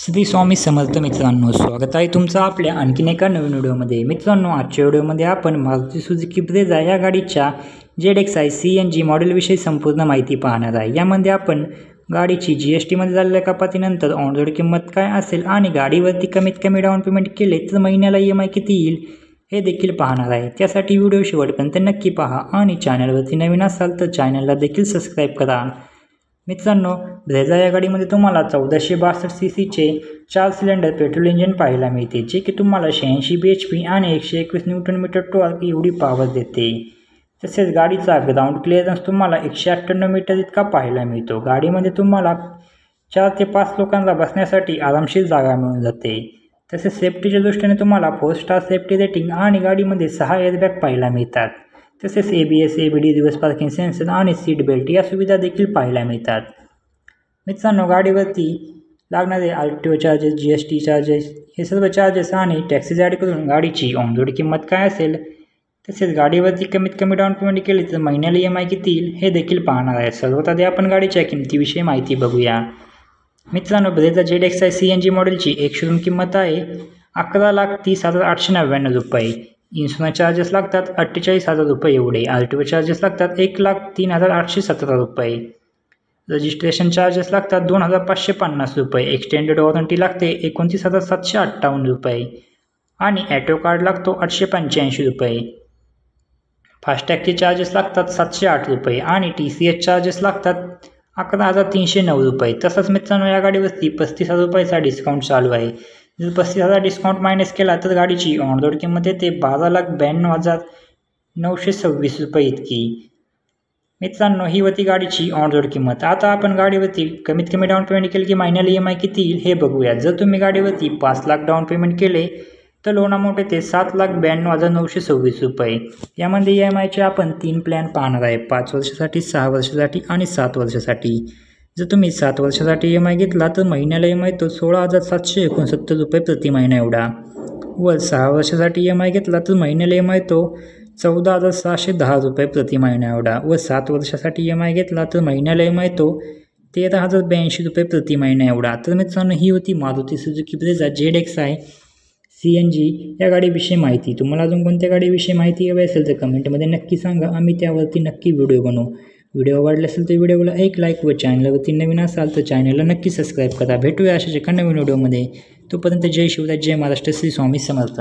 श्री स्वामी समर्थ मित्रांनो, स्वागत आहे तुमचं आपल्या आणखीन एका नवीन व्हिडिओमध्ये। मित्रांनो, आजच्या व्हिडिओमध्ये आपण मारुती सुझुकी ब्रेझा या गाडीच्या ZXi CNG मॉडेलविषयी संपूर्ण माहिती पाहणार आहे। यामध्ये आपण गाडीची GST मध्ये झालेल्या कपातीनंतर ऑन रोड किंमत काय असेल आणि गाडीवरती कमीत कमी डाऊन पेमेंट केले तर महिन्याला EMI किती येईल हे देखील पाहणार आहे। त्यासाठी व्हिडिओ शेवटपर्यंत नक्की पहा आणि चॅनलवरती नवीन असाल तर चॅनलला देखील सबस्क्राइब करा। मित्रांनो, ब्रेझा या गाडीमध्ये तुम्हाला 1462 सीसीचे 4 सिलेंडर पेट्रोल इंजिन पाहायला मिळते, जे की तुम्हाला 86 bhp आणि 121 न्यूटन टॉर्क एवढी पॉवर देते। तसेच गाडीचा ग्राउंड क्लिअरन्स तुम्हाला 198 मीटर इतका पाहायला मिळतो। गाडीमध्ये तुम्हाला 4 ते 5 लोकांना बसण्यासाठी आरामशीर जागा मिळून जाते। तसेच सेफ्टीच्या दृष्टीने तुम्हाला 4 स्टार सेफ्टी रेटिंग आणि गाडीमध्ये 6 एअरबॅग पाहायला मिळतात। तसेच ABS, ABD, reverse parking sensor आणि सीट बेल्ट या सुविधा देखील पाहायला मिळतात। मित्रांनो, गाडीवरती लागणारे RTO चार्जेस, GST चार्जेस हे सर्व चार्जेस आणि टॅक्सेस ॲड करून गाडीची ऑन रोड किंमत काय असेल, तसेच गाडीवरती कमीत कमी डाऊन पेमेंट केली तर महिन्याला EMI किती येईल हे देखील पाहणार आहे। सर्वात आधी आपण गाडीच्या किमतीविषयी माहिती बघूया। मित्रांनो, ब्रेझा ZXi CNG मॉडेलची एक शोरूम किंमत आहे 11,30,899 रुपये। इन्शुरन्स चार्जेस लागतात 48,000 रुपये एवढे। RTO चार्जेस लागतात 1,03,817 रुपये। रजिस्ट्रेशन चार्जेस लागतात 2,550 रुपये। एक्सटेंडेड वॉरंटी लागते 29,758 रुपये आणि ॲटो कार्ड लागतो 885 रुपये। फास्टॅगचे चार्जेस लागतात 708 रुपये आणि TCS चार्जेस लागतात 11,309 रुपये। तसंच मित्रांनो, या गाडीवरती 35,000 रुपयाचा डिस्काउंट चालू आहे। जर 35,000 डिस्काउंट मायनस केला तर गाडीची ऑन रोड किंमत येते 12,92,926 रुपये इतकी। मित्रांनो, ही होती गाडीची ऑन रोड किंमत। आता आपण गाडीवरती कमीत कमी डाऊन पेमेंट केले की महिन्याला EMI किती येईल हे बघूया। जर तुम्ही गाडीवरती 5 लाख डाऊन पेमेंट केले तर लोन अमाऊंट येते 7,92,926 रुपये। यामध्ये EMIचे आपण 3 प्लॅन पाहणार आहे, 5 वर्षासाठी, 6 वर्षासाठी आणि 7 वर्षासाठी। जर तुम्ही 7 वर्षासाठी EMI घेतला तर महिन्याला EMI तो 16,769 रुपये प्रति महिना एवढा। व 6 वर्षासाठी EMI घेतला तर महिन्याला EMI तो 14,610 रुपये प्रति महिना एवढा। व 7 वर्षासाठी EMI घेतला तर महिन्याला EMI तो 13,082 रुपये प्रति महिना एवढा। तर मित्रांनो, ही होती Maruti Suzuki Brezza ZXi CNG या गाडीविषयी माहिती। तुम्हाला अजून कोणत्या गाडीविषयी माहिती हवी असेल तर कमेंटमध्ये नक्की सांगा, आम्ही त्यावरती नक्की व्हिडिओ बनवू। व्हिडिओ आवडला असेल तर व्हिडिओला एक लाईक व चॅनलवरती नवीन असाल तर चॅनलला नक्की सबस्क्राईब करा। भेटूया अशाच एका नवीन व्हिडिओमध्ये। तोपर्यंत जय शिवराय, जय महाराष्ट्र, श्री स्वामी समर्थ।